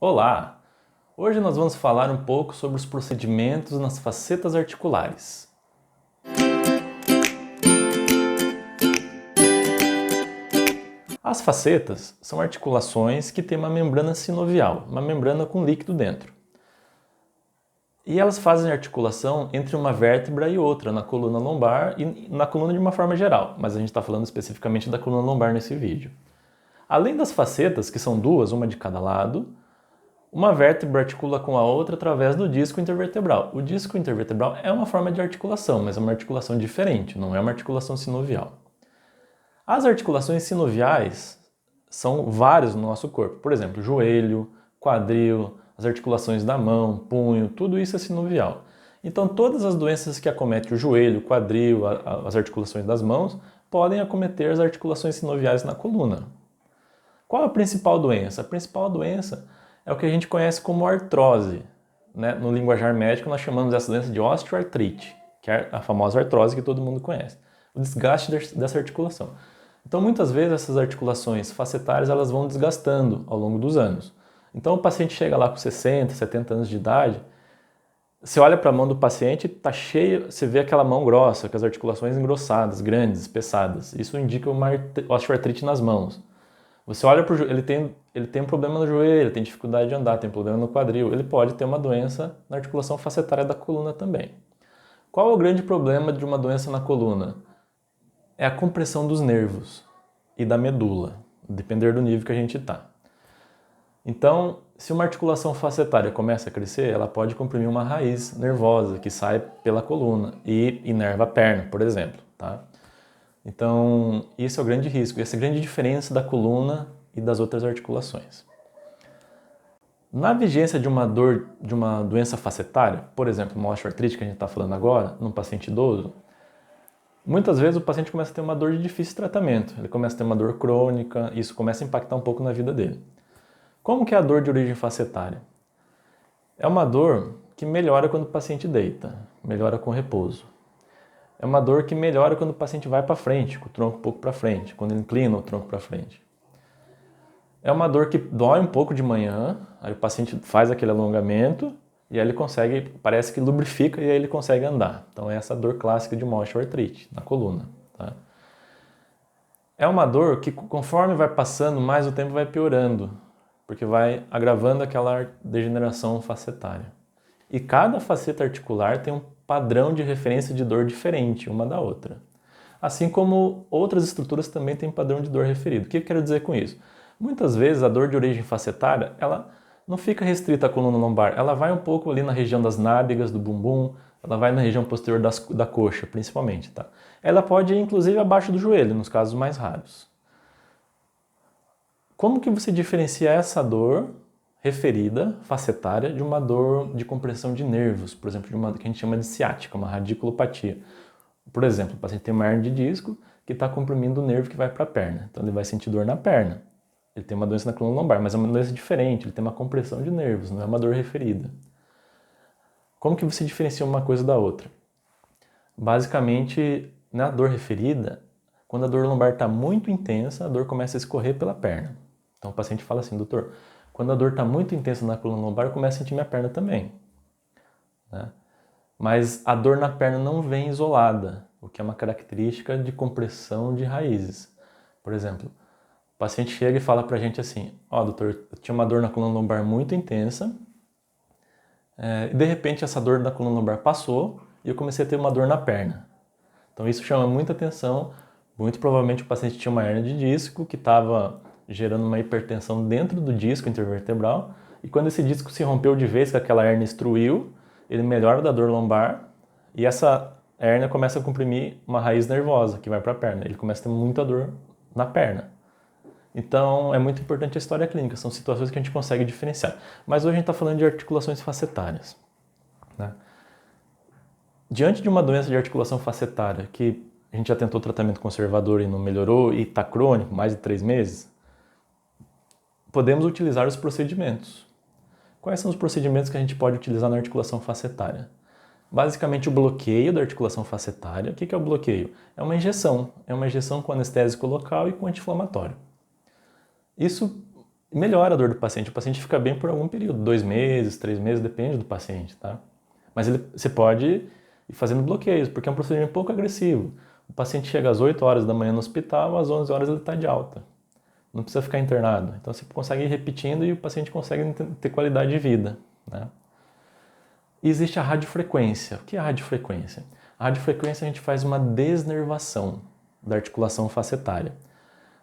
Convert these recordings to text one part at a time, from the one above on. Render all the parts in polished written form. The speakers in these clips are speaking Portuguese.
Olá! Hoje nós vamos falar um pouco sobre os procedimentos nas facetas articulares. As facetas são articulações que têm uma membrana sinovial, uma membrana com líquido dentro. E elas fazem articulação entre uma vértebra e outra na coluna lombar e na coluna de uma forma geral, mas a gente está falando especificamente da coluna lombar nesse vídeo. Além das facetas, que são duas, uma de cada lado, uma vértebra articula com a outra através do disco intervertebral. O disco intervertebral é uma forma de articulação, mas é uma articulação diferente, não é uma articulação sinovial. As articulações sinoviais são várias no nosso corpo. Por exemplo, joelho, quadril, as articulações da mão, punho, tudo isso é sinovial. Então todas as doenças que acometem o joelho, o quadril, as articulações das mãos, podem acometer as articulações sinoviais na coluna. Qual a principal doença? A principal doença é o que a gente conhece como artrose. No linguajar médico nós chamamos essa doença de osteoartrite, que é a famosa artrose que todo mundo conhece. O desgaste dessa articulação. Então muitas vezes essas articulações facetárias elas vão desgastando ao longo dos anos. Então o paciente chega lá com 60, 70 anos de idade, você olha para a mão do paciente, está cheia, você vê aquela mão grossa, com as articulações engrossadas, grandes, espessadas. Isso indica uma osteoartrite nas mãos. Você olha para o joelho, ele tem um problema no joelho, tem dificuldade de andar, tem problema no quadril, ele pode ter uma doença na articulação facetária da coluna também. Qual é o grande problema de uma doença na coluna? É a compressão dos nervos e da medula, depender do nível que a gente está. Então, se uma articulação facetária começa a crescer, ela pode comprimir uma raiz nervosa que sai pela coluna e inerva a perna, por exemplo, tá? Então, isso é o grande risco, essa é a grande diferença da coluna e das outras articulações. Na vigência de uma dor, de uma doença facetária, por exemplo, uma osteoartrite que a gente está falando agora, num paciente idoso, muitas vezes o paciente começa a ter uma dor de difícil tratamento, ele começa a ter uma dor crônica, e isso começa a impactar um pouco na vida dele. Como que é a dor de origem facetária? É uma dor que melhora quando o paciente deita, melhora com repouso. É uma dor que melhora quando o paciente vai para frente, com o tronco um pouco para frente, quando ele inclina o tronco para frente. É uma dor que dói um pouco de manhã, aí o paciente faz aquele alongamento e aí ele consegue, parece que lubrifica e aí ele consegue andar. Então é essa dor clássica de uma osteoartrite na coluna. Tá? É uma dor que conforme vai passando, mais o tempo vai piorando, porque vai agravando aquela degeneração facetária. E cada faceta articular tem um padrão de referência de dor diferente uma da outra. Assim como outras estruturas também têm padrão de dor referido. O que eu quero dizer com isso? Muitas vezes a dor de origem facetária, ela não fica restrita à coluna lombar, ela vai um pouco ali na região das nádegas, do bumbum, ela vai na região posterior da coxa, principalmente. Tá? Ela pode ir inclusive abaixo do joelho, nos casos mais raros. Como que você diferencia essa dor referida, facetária, de uma dor de compressão de nervos, por exemplo, de uma que a gente chama de ciática, uma radiculopatia. Por exemplo, o paciente tem uma hernia de disco que está comprimindo o nervo que vai para a perna, então ele vai sentir dor na perna. Ele tem uma doença na coluna lombar, mas é uma doença diferente, ele tem uma compressão de nervos, não é uma dor referida. Como que você diferencia uma coisa da outra? Basicamente, na dor referida, quando a dor lombar está muito intensa, a dor começa a escorrer pela perna. Então o paciente fala assim, doutor, quando a dor está muito intensa na coluna lombar, eu começo a sentir minha perna também. Né? Mas a dor na perna não vem isolada, o que é uma característica de compressão de raízes. Por exemplo, o paciente chega e fala pra gente assim, doutor, eu tinha uma dor na coluna lombar muito intensa, e de repente essa dor da coluna lombar passou e eu comecei a ter uma dor na perna. Então isso chama muita atenção, muito provavelmente o paciente tinha uma hernia de disco que estava gerando uma hipertensão dentro do disco intervertebral, e quando esse disco se rompeu de vez, que aquela hérnia estruiu, ele melhora da dor lombar, e essa hérnia começa a comprimir uma raiz nervosa que vai para a perna, ele começa a ter muita dor na perna. Então é muito importante a história clínica, são situações que a gente consegue diferenciar. Mas hoje a gente está falando de articulações facetárias. Né? Diante de uma doença de articulação facetária, que a gente já tentou tratamento conservador e não melhorou, e está crônico, mais de 3 meses, podemos utilizar os procedimentos. Quais são os procedimentos que a gente pode utilizar na articulação facetária? Basicamente o bloqueio da articulação facetária. O que é o bloqueio? É uma injeção com anestésico local e com anti-inflamatório. Isso melhora a dor do paciente. O paciente fica bem por algum período, 2 meses, 3 meses, depende do paciente, tá? Mas você pode ir fazendo bloqueios, porque é um procedimento pouco agressivo. O paciente chega às 8 horas da manhã no hospital, às 11 horas ele está de alta. Não precisa ficar internado. Então você consegue ir repetindo e o paciente consegue ter qualidade de vida, né? E existe a radiofrequência. O que é a radiofrequência? A radiofrequência a gente faz uma desnervação da articulação facetária.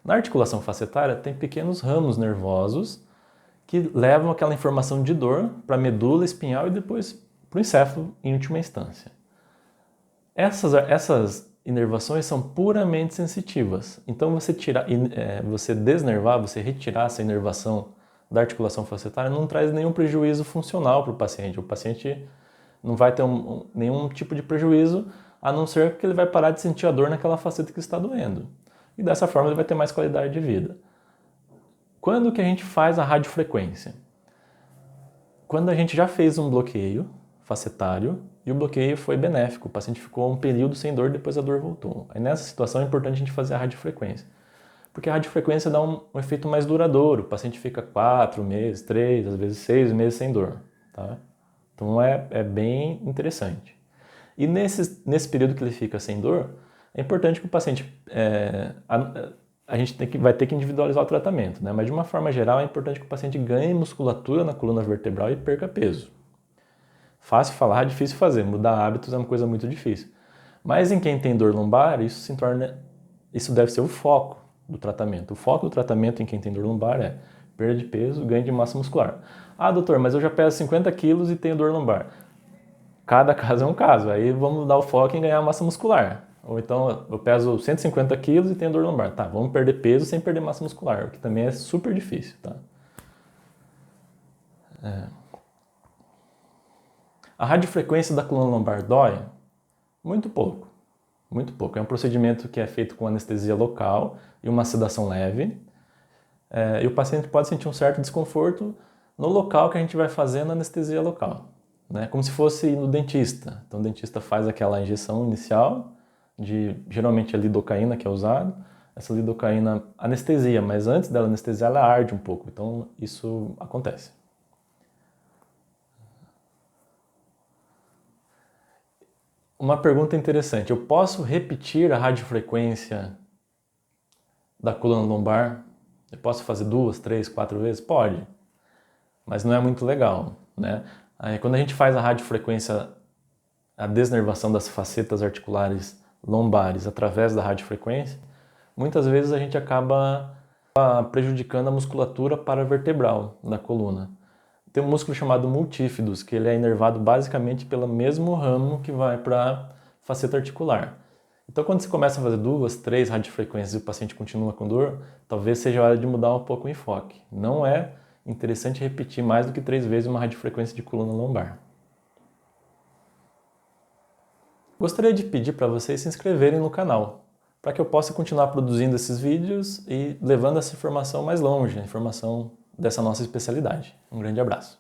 Na articulação facetária tem pequenos ramos nervosos que levam aquela informação de dor para a medula espinhal e depois para o encéfalo em última instância. Essas inervações são puramente sensitivas. Então você desnervar, você retirar essa inervação da articulação facetária não traz nenhum prejuízo funcional para o paciente. O paciente não vai ter nenhum tipo de prejuízo, a não ser que ele vai parar de sentir a dor naquela faceta que está doendo. E dessa forma ele vai ter mais qualidade de vida. Quando que a gente faz a radiofrequência? Quando a gente já fez um bloqueio facetário e o bloqueio foi benéfico, o paciente ficou um período sem dor, depois a dor voltou. Aí nessa situação é importante a gente fazer a radiofrequência. Porque a radiofrequência dá um efeito mais duradouro, o paciente fica 4 meses, 3, às vezes 6 meses sem dor. Tá? Então é bem interessante. E nesse período que ele fica sem dor, é importante que o paciente... a gente vai ter que individualizar o tratamento, né? Mas de uma forma geral é importante que o paciente ganhe musculatura na coluna vertebral e perca peso. Fácil falar, difícil fazer. Mudar hábitos é uma coisa muito difícil. Mas em quem tem dor lombar, isso deve ser o foco do tratamento. O foco do tratamento em quem tem dor lombar é perda de peso, ganho de massa muscular. Ah, doutor, mas eu já peso 50 quilos e tenho dor lombar. Cada caso é um caso. Aí vamos dar o foco em ganhar massa muscular. Ou então eu peso 150 quilos e tenho dor lombar. Tá, vamos perder peso sem perder massa muscular, o que também é super difícil, tá? A radiofrequência da coluna lombar dói? Muito pouco, muito pouco. É um procedimento que é feito com anestesia local e uma sedação leve. E o paciente pode sentir um certo desconforto no local que a gente vai fazendo a anestesia local, né? Como se fosse ir no dentista. Então o dentista faz aquela injeção inicial de geralmente a lidocaína que é usado. Essa lidocaína anestesia, mas antes dela anestesiar ela arde um pouco. Então isso acontece. Uma pergunta interessante. Eu posso repetir a radiofrequência da coluna lombar? Eu posso fazer 2, 3, 4 vezes? Pode, mas não é muito legal, né? Aí, quando a gente faz a radiofrequência, a desnervação das facetas articulares lombares através da radiofrequência, muitas vezes a gente acaba prejudicando a musculatura paravertebral da coluna. Tem um músculo chamado multífidos, que ele é inervado basicamente pelo mesmo ramo que vai para a faceta articular. Então, quando você começa a fazer 2, 3 radiofrequências e o paciente continua com dor, talvez seja a hora de mudar um pouco o enfoque. Não é interessante repetir mais do que 3 vezes uma radiofrequência de coluna lombar. Gostaria de pedir para vocês se inscreverem no canal, para que eu possa continuar produzindo esses vídeos e levando essa informação mais longe, a informação dessa nossa especialidade. Um grande abraço.